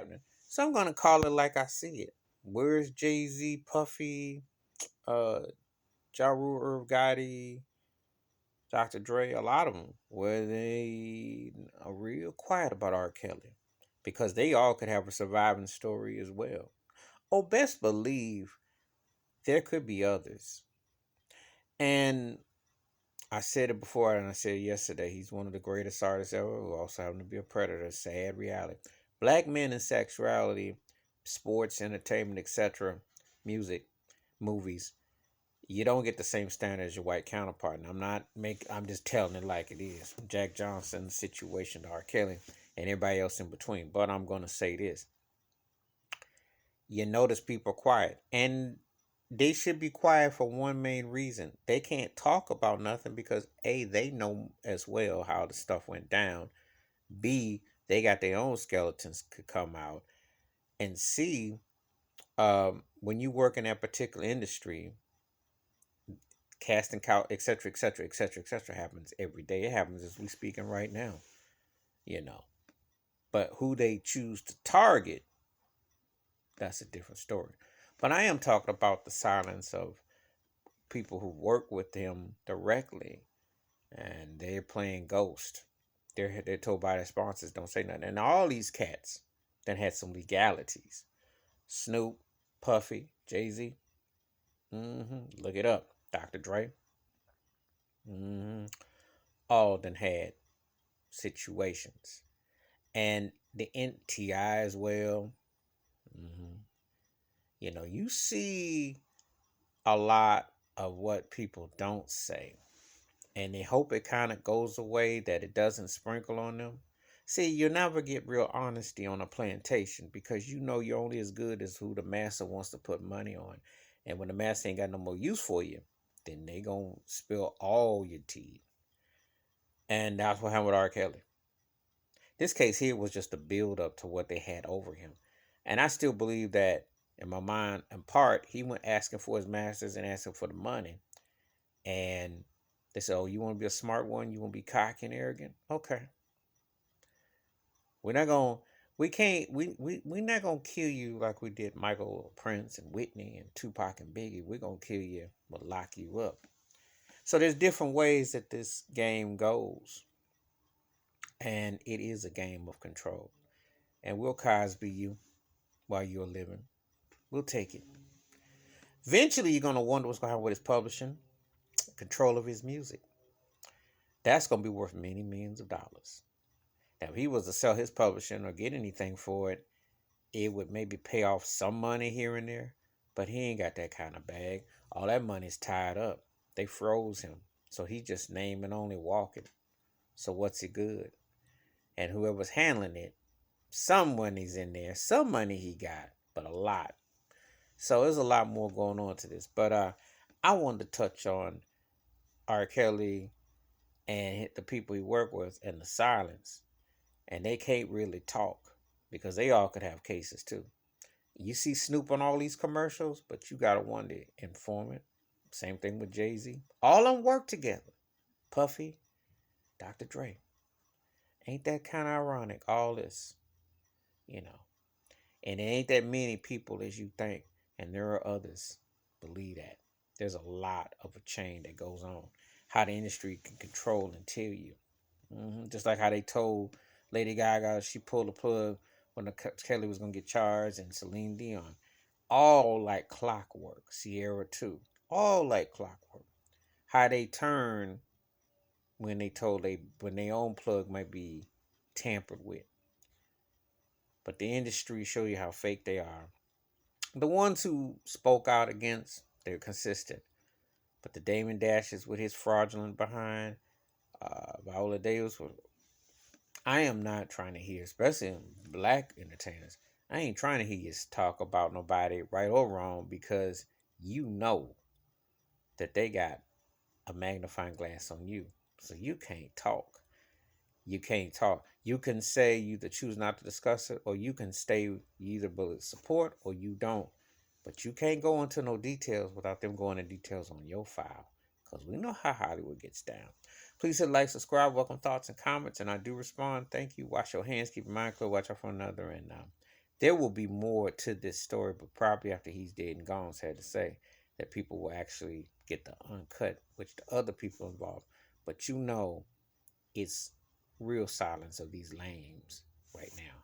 happening. So I'm gonna call it like I see it. Where's Jay-Z, Puffy, uh, Ja Rule, Irv Gotti, Dr. Dre? A lot of them where they are real quiet about R. Kelly because they all could have a surviving story as well. Oh, best believe there could be others. And I said it before and I said it yesterday. He's one of the greatest artists ever who also happened to be a predator. Sad reality. Black men and sexuality, sports, entertainment, etc., music, movies. You don't get the same standard as your white counterpart. And I'm just telling it like it is. Jack Johnson situation to R. Kelly and everybody else in between. But I'm gonna say this. You notice people are quiet. And they should be quiet for one main reason. They can't talk about nothing because A, they know as well how the stuff went down. B, they got their own skeletons could come out. And C, when you work in that particular industry, casting couch, etc., etc., etc., etc., happens every day. It happens as we speaking right now, you know. But who they choose to target, that's a different story. But I am talking about the silence of people who work with him directly, and they're playing ghost. They're told by their sponsors don't say nothing. And all these cats that had some legalities, Snoop, Puffy, Jay Z, look it up, Dr. Dre, mm-hmm, all then had situations, and the NTI as well. hmm you see a lot of what people don't say, and they hope it kind of goes away, that it doesn't sprinkle on them. See, you'll never get real honesty on a plantation because you're only as good as who the master wants to put money on. And when the master ain't got no more use for you, then they gonna spill all your tea. And that's what happened with R. Kelly. This case here was just a build up to what they had over him. And I still believe that in my mind, in part, he went asking for his masters and asking for the money. And they said, "Oh, you want to be a smart one? You want to be cocky and arrogant? Okay, we're not gonna, we can't, we're not gonna kill you like we did Michael Prince and Whitney and Tupac and Biggie. We're gonna kill you, but lock you up." So there's different ways that this game goes, and it is a game of control. And we'll Cosby you while you're living. We'll take it. Eventually, you're gonna wonder what's gonna happen with his publishing, control of his music. That's gonna be worth many millions of dollars. Now, if he was to sell his publishing or get anything for it, it would maybe pay off some money here and there, but he ain't got that kind of bag. All that money's tied up. They froze him. So he just name and only walking. So what's it good? And whoever's handling it, some money's in there. Some money he got, but a lot. So there's a lot more going on to this. But I wanted to touch on R. Kelly and the people he worked with and the silence. And they can't really talk because they all could have cases too. You see Snoop on all these commercials, but you gotta wonder, informant. Same thing with Jay Z. All of them work together. Puffy, Dr. Dre. Ain't that kind of ironic? All this, you know. And it ain't that many people as you think, and there are others believe that. There's a lot of a chain that goes on. How the industry can control and tell you. Just like how they told Lady Gaga she pulled the plug when Kelly was gonna get charged, and Celine Dion. All like clockwork. Sierra too. All like clockwork. How they turn when they told when their own plug might be tampered with. But the industry show you how fake they are. The ones who spoke out against, they're consistent. But the Damon Dashes with his fraudulent behind, Viola Davis was. I am not trying to hear, especially black entertainers. I ain't trying to hear you talk about nobody right or wrong because you know that they got a magnifying glass on you. So you can't talk. You can't talk. You can say you either choose not to discuss it or you can stay, you either support or you don't. But you can't go into no details without them going into details on your file. Because we know how Hollywood gets down. Please hit like, subscribe, welcome thoughts and comments, and I do respond. Thank you. Wash your hands, keep your mind clear, watch out for another, and There will be more to this story, but probably after he's dead and gone, sad to say, that people will actually get the uncut, which the other people involved. But you know, it's real silence of these lames right now.